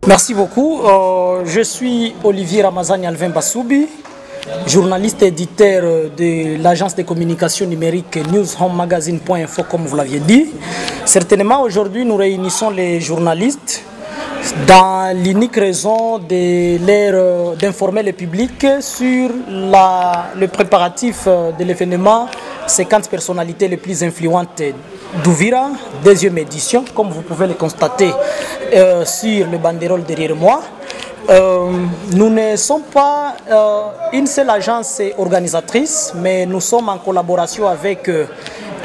Merci beaucoup. Je suis Olivier Ramazani Alvin Bassoubi, journaliste éditeur de l'agence de communication numérique newshomemagazine.info comme vous l'aviez dit. Certainement aujourd'hui nous réunissons les journalistes dans l'unique raison d'informer le public sur le préparatif de l'événement 50 personnalités les plus influentes d'Ouvira, deuxième édition, comme vous pouvez le constater sur le banderole derrière moi. Nous ne sommes pas une seule agence organisatrice, mais nous sommes en collaboration avec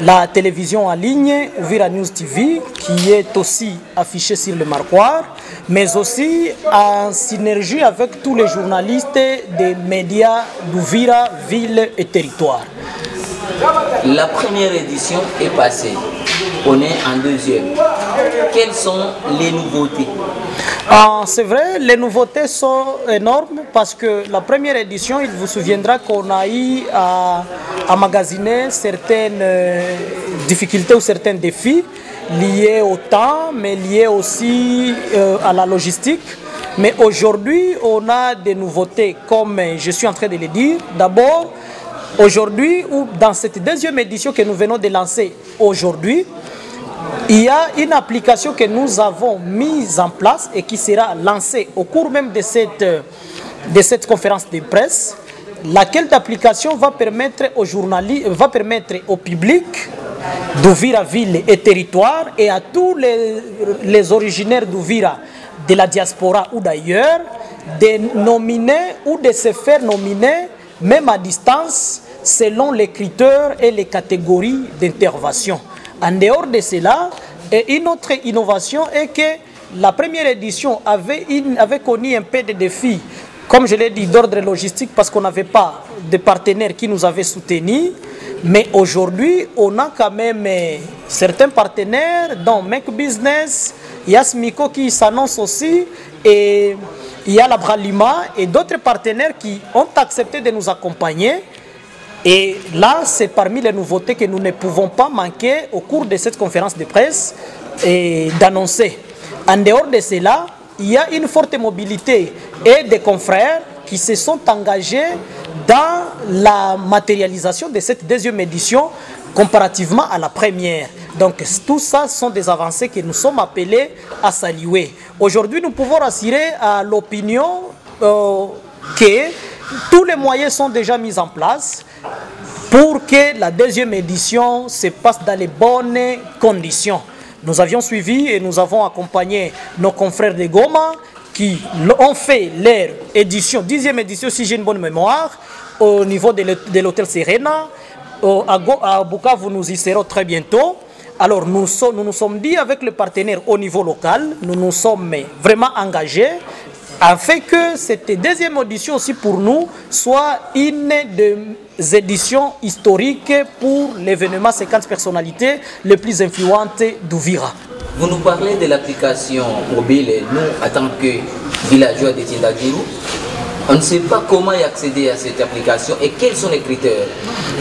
la télévision en ligne, Ouvira News TV, qui est aussi affichée sur le marquoir, mais aussi en synergie avec tous les journalistes des médias d'Ouvira, ville et territoire. La première édition est passée, on est en deuxième. Quelles sont les nouveautés? C'est vrai, les nouveautés sont énormes parce que la première édition, il vous souviendra qu'on a eu à emmagasiner certaines difficultés ou certains défis liés au temps, mais liés aussi à la logistique. Mais aujourd'hui, on a des nouveautés comme je suis en train de le dire. D'abord, aujourd'hui, ou dans cette deuxième édition que nous venons de lancer aujourd'hui, il y a une application que nous avons mise en place et qui sera lancée au cours même de cette conférence de presse, laquelle application va permettre aux journalistes, va permettre au public d'Ouvira ville et territoire et à tous les originaires d'Ouvira, de la diaspora ou d'ailleurs, de nominer ou de se faire nominer, même à distance, selon les critères et les catégories d'intervention. En dehors de cela, une autre innovation est que la première édition avait connu un peu de défis, comme je l'ai dit, d'ordre logistique, parce qu'on n'avait pas de partenaires qui nous avaient soutenus. Mais aujourd'hui, on a quand même certains partenaires, dont Make Business, il y a Smiko qui s'annonce aussi, et il y a la Bralima et d'autres partenaires qui ont accepté de nous accompagner. Et là, c'est parmi les nouveautés que nous ne pouvons pas manquer au cours de cette conférence de presse et d'annoncer. En dehors de cela, il y a une forte mobilité et des confrères qui se sont engagés dans la matérialisation de cette deuxième édition comparativement à la première. Donc tout ça sont des avancées que nous sommes appelés à saluer. Aujourd'hui, nous pouvons rassurer à l'opinion que tous les moyens sont déjà mis en place pour que la deuxième édition se passe dans les bonnes conditions. Nous avions suivi et nous avons accompagné nos confrères de Goma qui ont fait leur édition, 10e édition si j'ai une bonne mémoire, au niveau de l'hôtel Serena. À Bukavu, nous y serons très bientôt. Alors nous nous sommes dit avec le partenaire au niveau local, nous nous sommes vraiment engagés afin que cette deuxième édition aussi pour nous soit une des éditions historiques pour l'événement 50 personnalités les plus influentes d'Ouvira. Vous nous parlez de l'application mobile, nous en tant que villageois de Tindagirou, on ne sait pas comment y accéder à cette application et quels sont les critères.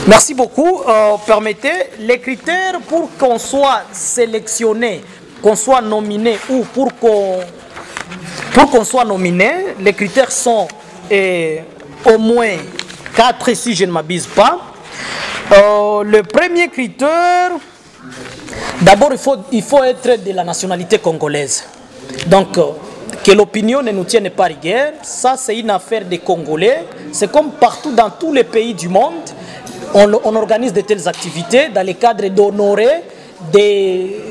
Merci beaucoup. Permettez, les critères pour qu'on soit sélectionné, qu'on soit nominé ou pour qu'on soit nominé, les critères sont au moins 4 si je ne m'abuse pas. Le premier critère, d'abord il faut être de la nationalité congolaise. Donc que l'opinion ne nous tienne pas rigueur, ça c'est une affaire des Congolais. C'est comme partout dans tous les pays du monde, on organise de telles activités dans le cadre d'honorer,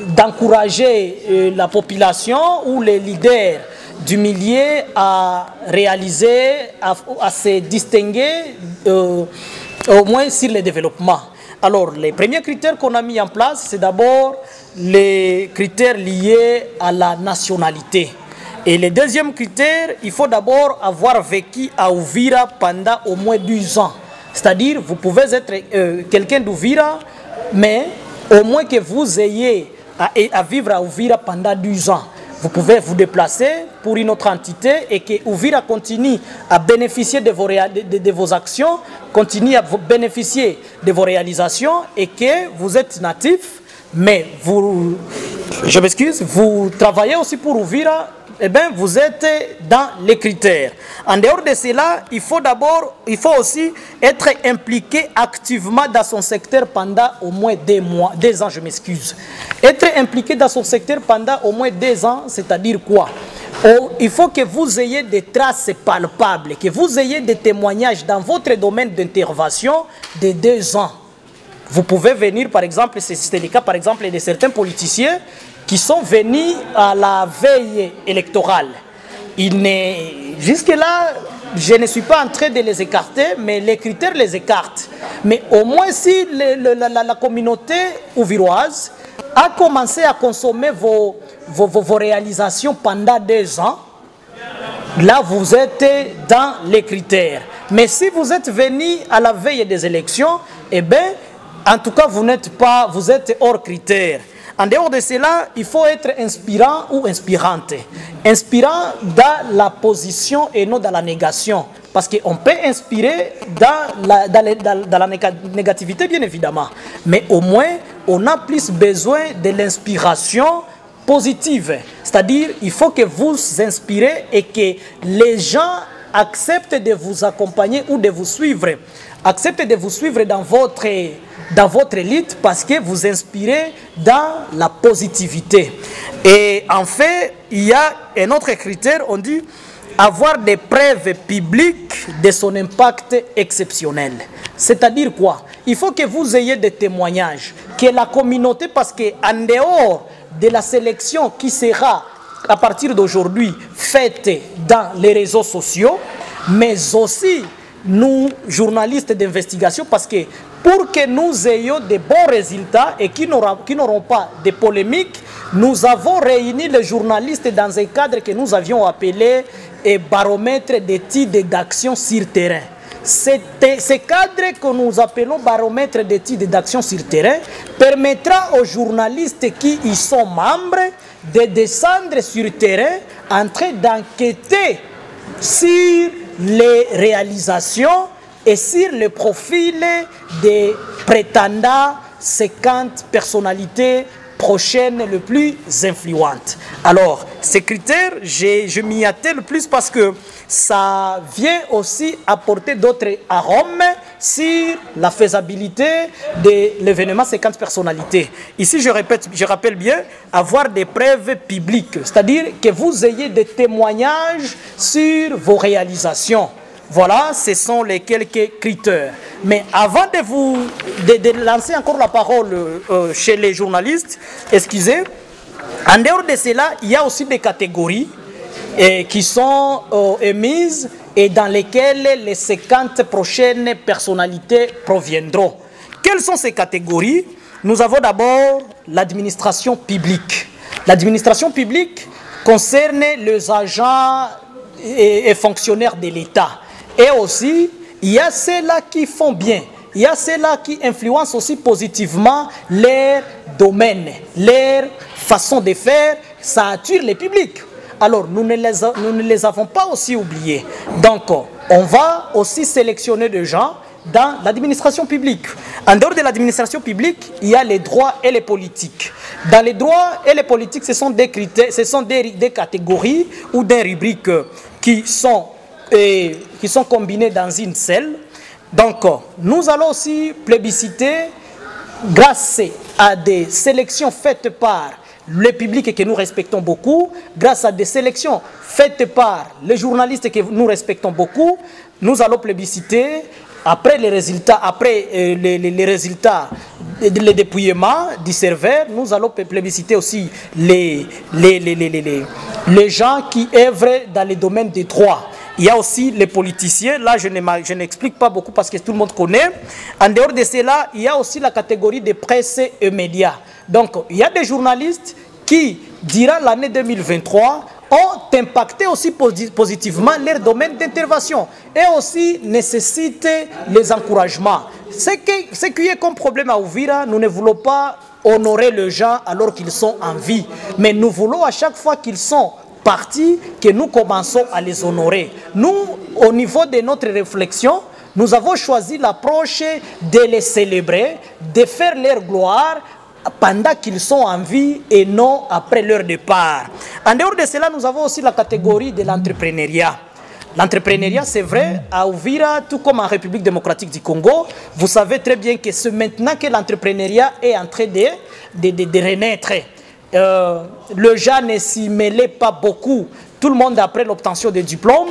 d'encourager la population ou les leaders du milieu à réaliser, à se distinguer au moins sur le développement. Alors, les premiers critères qu'on a mis en place, c'est d'abord les critères liés à la nationalité. Et le deuxième critère, il faut d'abord avoir vécu à Ouvira pendant au moins 12 ans. C'est-à-dire, vous pouvez être quelqu'un d'Ouvira, mais au moins que vous ayez à vivre à Ouvira pendant 12 ans. Vous pouvez vous déplacer pour une autre entité et que Ouvira continue à bénéficier de vos actions, continue à bénéficier de vos réalisations et que vous êtes natif, mais vous, je m'excuse, vous travaillez aussi pour Ouvira eh bien, vous êtes dans les critères. En dehors de cela, il faut aussi être impliqué activement dans son secteur pendant au moins 2 ans, je m'excuse. Être impliqué dans son secteur pendant au moins 2 ans, c'est-à-dire quoi? Il faut que vous ayez des traces palpables, que vous ayez des témoignages dans votre domaine d'intervention de 2 ans. Vous pouvez venir, par exemple, c'est le cas par exemple de certains politiciens qui sont venus à la veille électorale. Jusque-là, je ne suis pas en train de les écarter, mais les critères les écartent. Mais au moins si la communauté ouviroise a commencé à consommer vos réalisations pendant 2 ans, là vous êtes dans les critères. Mais si vous êtes venu à la veille des élections, eh bien, en tout cas, vous êtes hors critères. En dehors de cela, il faut être inspirant ou inspirante. Inspirant dans la position et non dans la négation. Parce qu'on peut inspirer dans la négativité, bien évidemment. Mais au moins, on a plus besoin de l'inspiration positive. C'est-à-dire, il faut que vous inspirez et que les gens acceptent de vous accompagner ou de vous suivre. Acceptent de vous suivre dans votre élite parce que vous inspirez dans la positivité. Et en fait, il y a un autre critère, on dit avoir des preuves publiques de son impact exceptionnel. C'est-à-dire quoi? Il faut que vous ayez des témoignages, que la communauté, parce qu'en dehors de la sélection qui sera à partir d'aujourd'hui faite dans les réseaux sociaux, mais aussi nous, journalistes d'investigation, parce que pour que nous ayons de bons résultats et qui n'auront pas de polémiques, nous avons réuni les journalistes dans un cadre que nous avions appelé baromètre d'études d'action sur terrain. Ce cadre que nous appelons baromètre d'études d'action sur terrain permettra aux journalistes qui y sont membres de descendre sur terrain en train d'enquêter sur les réalisations et sur le profil des prétendants 50 personnalités prochaines les plus influentes. Alors, ces critères, je m'y attelle plus parce que ça vient aussi apporter d'autres arômes sur la faisabilité de l'événement 50 personnalités. Ici, je rappelle bien, avoir des preuves publiques, c'est-à-dire que vous ayez des témoignages sur vos réalisations. Voilà, ce sont les quelques critères. Mais avant de lancer encore la parole chez les journalistes, excusez, en dehors de cela, il y a aussi des catégories qui sont émises et dans lesquelles les 50 prochaines personnalités proviendront. Quelles sont ces catégories? Nous avons d'abord l'administration publique. L'administration publique concerne les agents et fonctionnaires de l'État. Et aussi, il y a ceux-là qui font bien. Il y a ceux-là qui influencent aussi positivement leur domaine, leur façon de faire. Ça attire le public. Alors, nous ne les avons pas aussi oubliés. Donc, on va aussi sélectionner des gens dans l'administration publique. En dehors de l'administration publique, il y a les droits et les politiques. Dans les droits et les politiques, ce sont des critères, ce sont des catégories ou des rubriques qui sont combinés dans une seule. Donc, nous allons aussi plébisciter, grâce à des sélections faites par le public que nous respectons beaucoup, grâce à des sélections faites par les journalistes que nous respectons beaucoup, nous allons plébisciter, après les résultats, les résultats, le dépouillement du serveur, nous allons plébisciter aussi les gens qui œuvrent dans les domaines des droits. Il y a aussi les politiciens, là je n'explique pas beaucoup parce que tout le monde connaît. En dehors de cela, il y a aussi la catégorie des presse et médias. Donc il y a des journalistes qui, durant l'année 2023, ont impacté aussi positivement leur domaine d'intervention et aussi nécessitent les encouragements. Ce qui est comme problème à Uvira, nous ne voulons pas honorer les gens alors qu'ils sont en vie, mais nous voulons à chaque fois qu'ils sont partie que nous commençons à les honorer. Nous, au niveau de notre réflexion, nous avons choisi l'approche de les célébrer, de faire leur gloire pendant qu'ils sont en vie et non après leur départ. En dehors de cela, nous avons aussi la catégorie de l'entrepreneuriat. L'entrepreneuriat, c'est vrai, à Uvira, tout comme en République démocratique du Congo, vous savez très bien que c'est maintenant que l'entrepreneuriat est en train de renaître. Le gens ne s'y mêlait pas beaucoup. Tout le monde, après l'obtention des diplômes,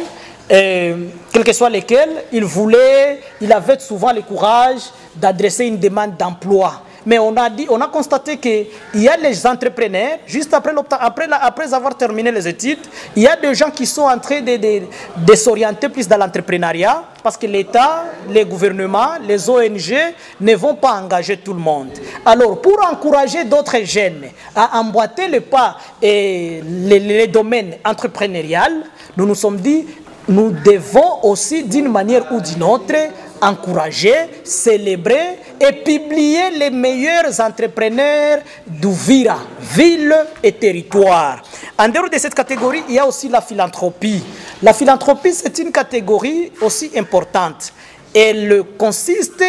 quels que soient lesquels, il avait souvent le courage d'adresser une demande d'emploi. Mais on a constaté qu'il y a les entrepreneurs, juste après avoir terminé les études, il y a des gens qui sont en train de s'orienter plus dans l'entrepreneuriat parce que l'État, les gouvernements, les ONG ne vont pas engager tout le monde. Alors, pour encourager d'autres jeunes à emboîter le pas et les domaines entrepreneuriaux, nous nous sommes dit, nous devons aussi d'une manière ou d'une autre encourager, célébrer et publier les meilleurs entrepreneurs d'Uvira, ville et territoire. En dehors de cette catégorie, il y a aussi la philanthropie. La philanthropie, c'est une catégorie aussi importante. Elle consiste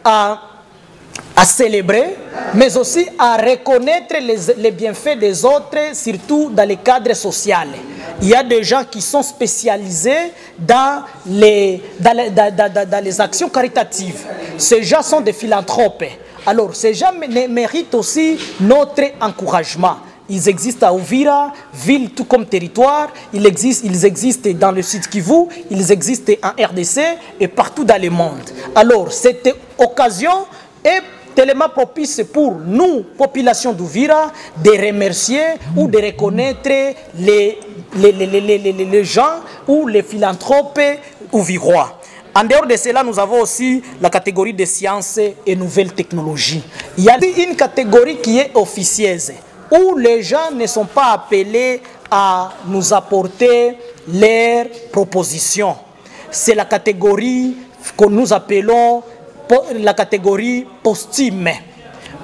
à célébrer, mais aussi à reconnaître les bienfaits des autres, surtout dans les cadres sociaux. Il y a des gens qui sont spécialisés dans les actions caritatives. Ces gens sont des philanthropes. Alors, ces gens méritent aussi notre encouragement. Ils existent à Uvira, ville tout comme territoire. Ils existent dans le Sud Kivu, ils existent en RDC et partout dans le monde. Alors, cette occasion est tellement propice pour nous, population d'Uvira, de remercier ou de reconnaître les gens ou les philanthropes uvirois. En dehors de cela, nous avons aussi la catégorie des sciences et nouvelles technologies. Il y a une catégorie qui est officieuse, où les gens ne sont pas appelés à nous apporter leurs propositions. C'est la catégorie que nous appelons la catégorie posthume.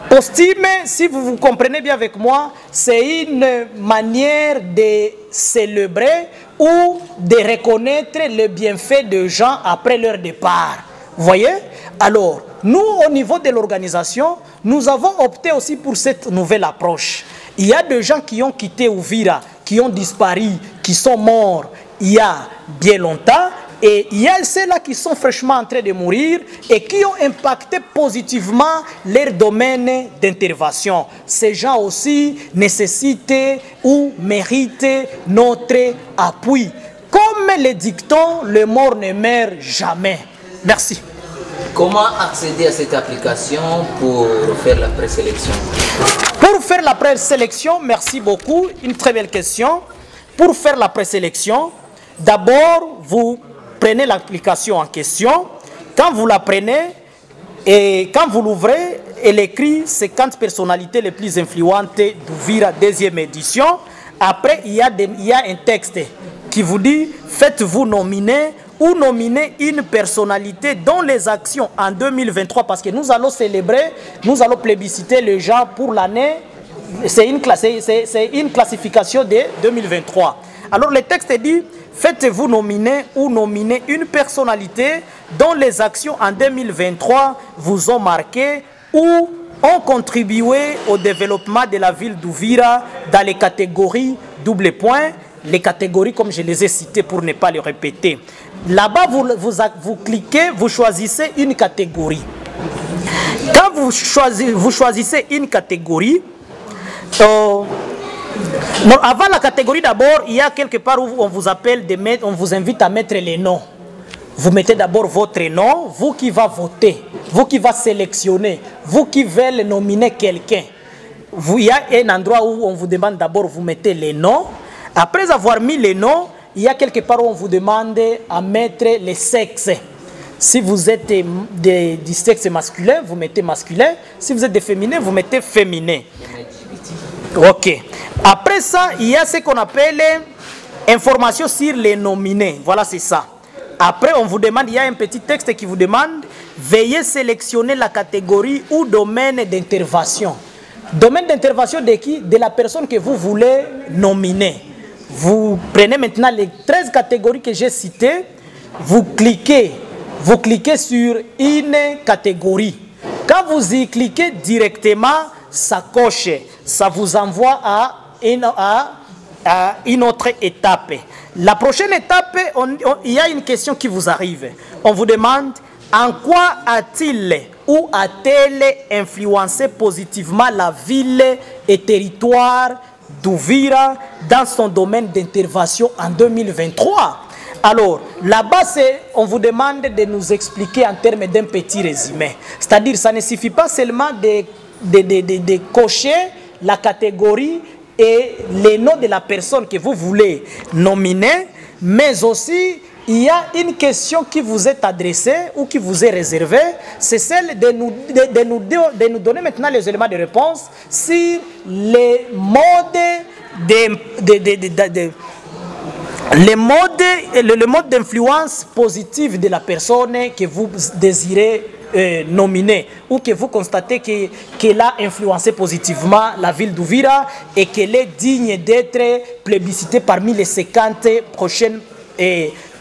Posthume, si vous comprenez bien avec moi, c'est une manière de célébrer ou de reconnaître le bienfait de gens après leur départ. Vous voyez? Alors, nous, au niveau de l'organisation, nous avons opté aussi pour cette nouvelle approche. Il y a des gens qui ont quitté Uvira, qui ont disparu, qui sont morts il y a bien longtemps. Et il y a ceux-là qui sont fraîchement en train de mourir et qui ont impacté positivement leur domaine d'intervention. Ces gens aussi nécessitent ou méritent notre appui. Comme le dicton, le mort ne meurt jamais. Merci. Comment accéder à cette application pour faire la présélection? Pour faire la présélection, merci beaucoup. Une très belle question. Pour faire la présélection, d'abord, vous prenez l'application en question. Quand vous la prenez et quand vous l'ouvrez, elle écrit 50 personnalités les plus influentes d'Uvira, deuxième édition. Après, il y a un texte qui vous dit « Faites-vous nominer ou nominer une personnalité dont les actions en 2023 » parce que nous allons célébrer, nous allons plébisciter les gens pour l'année. C'est une classification de 2023. Alors le texte dit « Faites-vous nominer ou nominer une personnalité dont les actions en 2023 vous ont marqué ou ont contribué au développement de la ville d'Uvira dans les catégories double point, les catégories comme je les ai citées pour ne pas les répéter. Là-bas, vous cliquez, vous choisissez une catégorie. Quand vous choisissez une catégorie, avant la catégorie d'abord, il y a quelque part où on vous appelle, on vous invite à mettre les noms. Vous mettez d'abord votre nom, vous qui va voter, vous qui va sélectionner, vous qui veulent nominer quelqu'un. Il y a un endroit où on vous demande d'abord, vous mettez les noms. Après avoir mis les noms, il y a quelque part où on vous demande à mettre les sexes. Si vous êtes du sexe masculin, vous mettez masculin. Si vous êtes des féminins, vous mettez féminin. Ok. Après ça, il y a ce qu'on appelle information sur les nominés. Voilà, c'est ça. Après, on vous demande, il y a un petit texte qui vous demande, veuillez sélectionner la catégorie ou domaine d'intervention. Domaine d'intervention de qui? De la personne que vous voulez nominer. Vous prenez maintenant les 13 catégories que j'ai citées, vous cliquez sur une catégorie. Quand vous y cliquez directement, ça coche, ça vous envoie à une autre étape. La prochaine étape, il y a une question qui vous arrive. On vous demande en quoi a-t-il ou a-t-elle influencé positivement la ville et territoire d'Uvira dans son domaine d'intervention en 2023. Alors, là-bas, on vous demande de nous expliquer en termes d'un petit résumé. C'est-à-dire, ça ne suffit pas seulement de cocher la catégorie et les noms de la personne que vous voulez nominer, mais aussi, il y a une question qui vous est adressée ou qui vous est réservée, c'est celle de nous donner maintenant les éléments de réponse sur les modes le mode d'influence positive de la personne que vous désirez nominer ou que vous constatez qu'elle a influencé positivement la ville d'Uvira et qu'elle est digne d'être plébiscitée parmi les 50 prochaines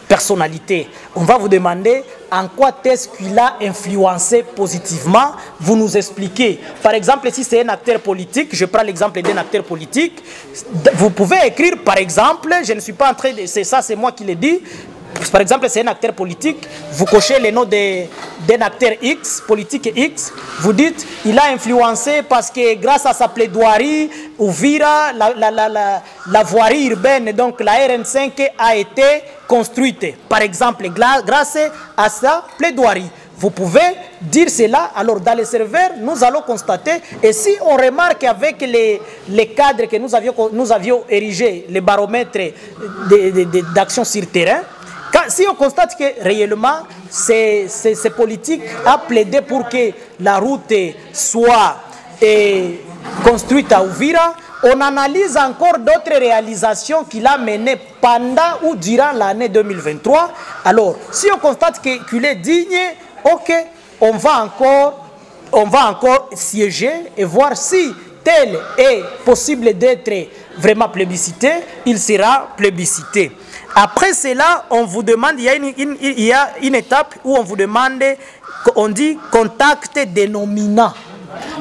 personnalités. On va vous demander en quoi est-ce qu'il a influencé positivement. Vous nous expliquez. Par exemple, si c'est un acteur politique, je prends l'exemple d'un acteur politique, vous pouvez écrire par exemple, je ne suis pas en train de... C'est ça, c'est moi qui l'ai dit. Par exemple, c'est un acteur politique, vous cochez le nom d'un acteur X, politique X, vous dites, il a influencé parce que grâce à sa plaidoirie, Uvira, la voirie urbaine, donc la RN5 a été construite. Par exemple, grâce à sa plaidoirie. Vous pouvez dire cela, alors dans les serveurs, nous allons constater, et si on remarque avec les cadres que nous avions érigés, les baromètres d'action sur terrain, si on constate que réellement ces politiques a plaidé pour que la route soit construite à Uvira, on analyse encore d'autres réalisations qu'il a menées pendant ou durant l'année 2023. Alors, si on constate qu'il est digne, ok, on va encore siéger et voir si tel est possible d'être vraiment plébiscité, il sera plébiscité. Après cela, on vous demande, il y a une étape où on vous demande, on dit contact dénominant.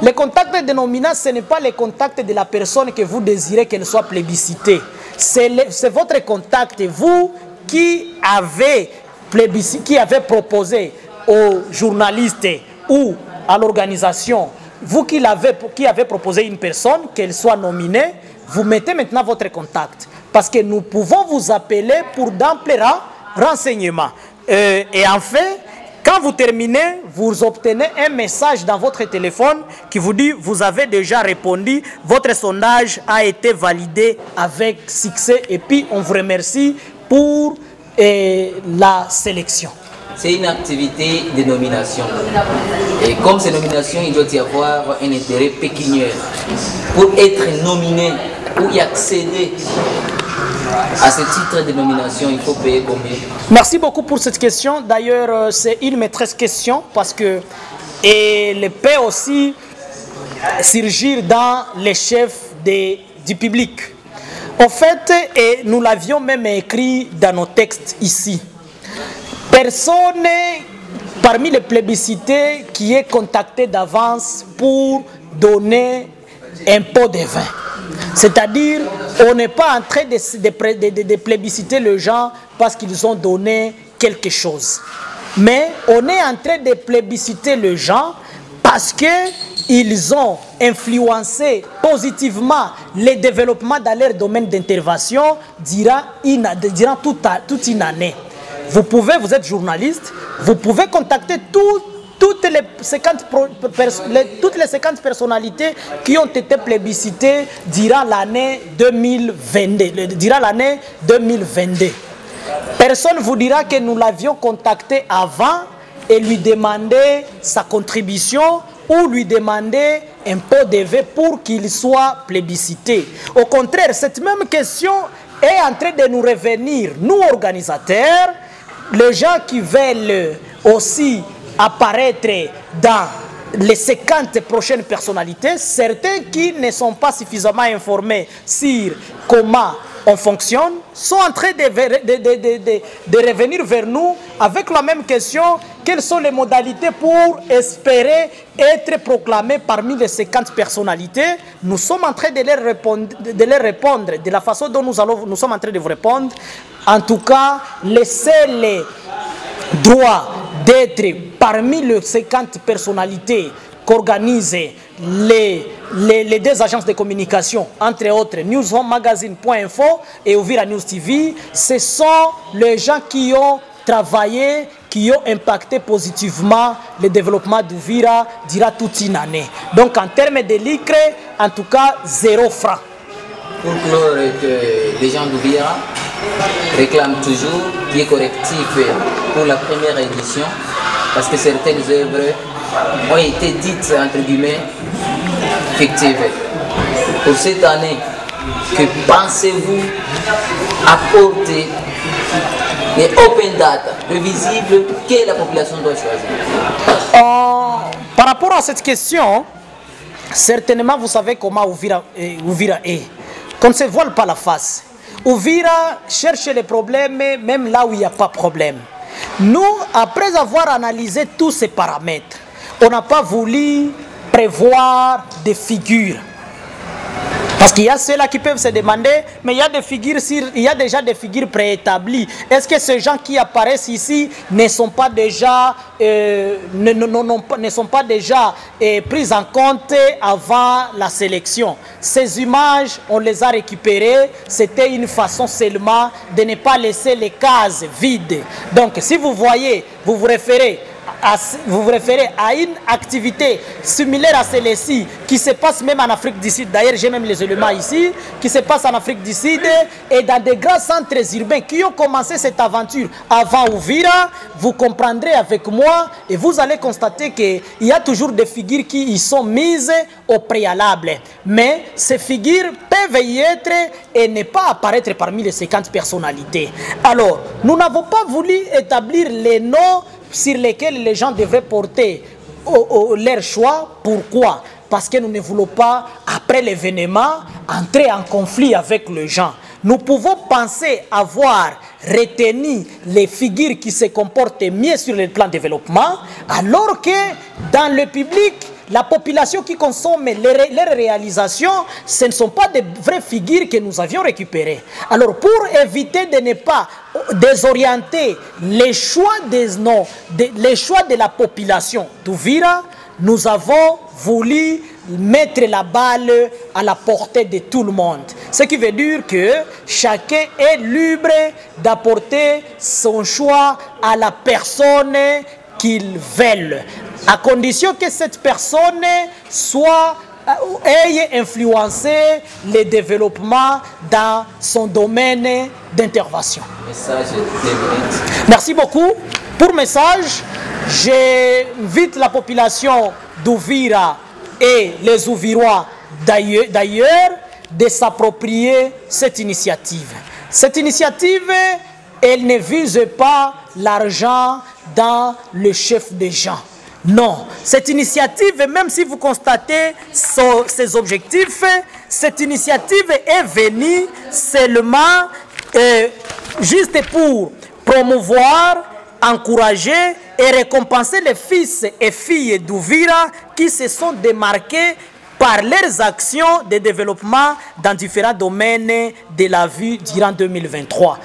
Le contact dénominant, ce n'est pas le contact de la personne que vous désirez qu'elle soit plébiscitée. C'est votre contact, vous qui avez proposé aux journalistes ou à l'organisation, vous qui avez proposé une personne, qu'elle soit nominée, vous mettez maintenant votre contact. Parce que nous pouvons vous appeler pour d'amples renseignements. Et enfin, quand vous terminez, vous obtenez un message dans votre téléphone qui vous dit « Vous avez déjà répondu, votre sondage a été validé avec succès. » Et puis, on vous remercie pour la sélection. C'est une activité de nomination. Et comme ces nominations, il doit y avoir un intérêt pécuniaire. Pour être nominé ou y accéder à ce titre de nomination, il faut payer combien? Merci beaucoup pour cette question. D'ailleurs, c'est une maîtresse question parce que elle peut aussi surgir dans les chefs du public. En fait, et nous l'avions même écrit dans nos textes ici. Personne parmi les plébiscités qui est contacté d'avance pour donner un pot de vin. C'est-à-dire, on n'est pas en train de plébisciter les gens parce qu'ils ont donné quelque chose. Mais on est en train de plébisciter les gens parce qu'ils ont influencé positivement les développements dans leur domaine d'intervention durant toute une année. Vous êtes journaliste, vous pouvez contacter toutes les 50 personnalités qui ont été plébiscitées durant l'année 2022. Personne ne vous dira que nous l'avions contacté avant et lui demander sa contribution ou lui demander un pot de vin pour qu'il soit plébiscité. Au contraire, cette même question est en train de nous revenir, nous organisateurs, les gens qui veulent aussi apparaître dans les 50 prochaines personnalités, certains qui ne sont pas suffisamment informés sur comment on fonctionne, sont en train de revenir vers nous avec la même question quelles sont les modalités pour espérer être proclamé parmi les 50 personnalités. Nous sommes en train de leur répondre de la façon dont nous sommes en train de vous répondre. En tout cas, laissez les droits d'être parmi les 50 personnalités qu'organisent les deux agences de communication, entre autres newshomemagazine.info et Uvira News TV. Ce sont les gens qui ont travaillé, qui ont impacté positivement le développement d'Uvira durant toute une année. Donc en termes de l'ICRE, en tout cas, 0 francs. Pour clore, que les gens d'Uvira réclament toujours qu'il y ait correctif pour la première édition, parce que certaines œuvres ont été dites, entre guillemets, fictives. Pour cette année, que pensez-vous apporter les open data, le visible, que la population doit choisir? Par rapport à cette question, certainement vous savez comment Uvira est. Qu'on ne se voile pas la face. Uvira cherche les problèmes même là où il n'y a pas de problème. Nous, après avoir analysé tous ces paramètres, on n'a pas voulu prévoir des figures. Parce qu'il y a ceux-là qui peuvent se demander, mais il y a des figures, il y a déjà des figures préétablies. Est-ce que ces gens qui apparaissent ici ne sont pas déjà, ne sont pas déjà pris en compte avant la sélection? Ces images, on les a récupérées. C'était une façon seulement de ne pas laisser les cases vides. Donc, si vous voyez, vous vous référez à une activité similaire à celle-ci qui se passe même en Afrique du Sud. D'ailleurs, j'ai même les éléments ici, qui se passe en Afrique du Sud et dans des grands centres urbains qui ont commencé cette aventure avant Uvira. Vous comprendrez avec moi et vous allez constater qu'il y a toujours des figures qui y sont mises au préalable. Mais ces figures peuvent y être et ne pas apparaître parmi les 50 personnalités. Alors, nous n'avons pas voulu établir les noms sur lesquels les gens devraient porter leur choix. Pourquoi? Parce que nous ne voulons pas, après l'événement, entrer en conflit avec les gens. Nous pouvons penser avoir retenu les figures qui se comportent mieux sur le plan développement, alors que dans le public, la population qui consomme leurs réalisations, ce ne sont pas de vraies figures que nous avions récupérées. Alors, pour éviter de ne pas désorienter les choix des noms, les choix de la population d'Uvira, nous avons voulu mettre la balle à la portée de tout le monde. Ce qui veut dire que chacun est libre d'apporter son choix à la personne qu'ils veulent, à condition que cette personne ait influencé le développement dans son domaine d'intervention. Merci beaucoup. Pour message, j'invite la population d'Uvira et les Uvirois d'ailleurs de s'approprier cette initiative. Cette initiative, elle ne vise pas l'argent dans le chef des gens. Non, cette initiative, même si vous constatez ses objectifs, cette initiative est venue seulement juste pour promouvoir, encourager et récompenser les fils et filles d'Uvira qui se sont démarqués par leurs actions de développement dans différents domaines de la vie durant 2023.